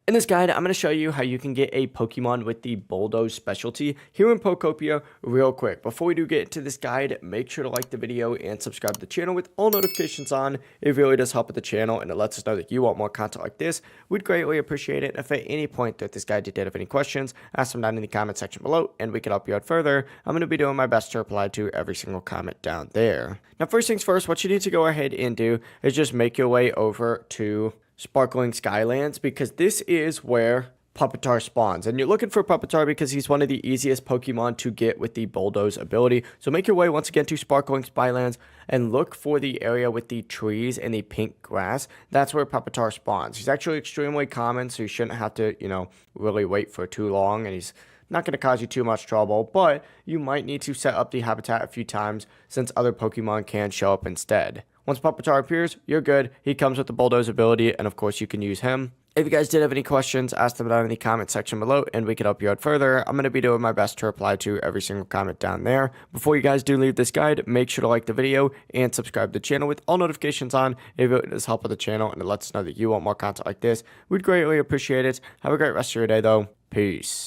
In this guide, I'm going to show you how you can get a Pokemon with the Bulldoze specialty here in Pokopia real quick. Before we do get into this guide, make sure to like the video and subscribe to the channel with all notifications on. It really does help with the channel and it lets us know that you want more content like this. We'd greatly appreciate it. If at any point throughout this guide you did have any questions, ask them down in the comment section below and we can help you out further. I'm going to be doing my best to reply to every single comment down there. Now, first things first, what you need to go ahead and do is just make your way over to Sparkling Skylands, because this is where Pupitar spawns, and you're looking for Pupitar because he's one of the easiest Pokemon to get with the Bulldoze ability. So make your way once again to Sparkling Skylands and look for the area with the trees and the pink grass. That's where Pupitar spawns. He's actually extremely common, so you shouldn't have to, really wait for too long, and he's not going to cause you too much trouble, but you might need to set up the habitat a few times since other Pokemon can show up instead. Once Pupitar appears, you're good. He comes with the Bulldoze ability, and of course, you can use him. If you guys did have any questions, ask them down in the comment section below, and we can help you out further. I'm going to be doing my best to reply to every single comment down there. Before you guys do leave this guide, make sure to like the video and subscribe to the channel with all notifications on. If it does help with the channel and it lets us know that you want more content like this, we'd greatly appreciate it. Have a great rest of your day, though. Peace.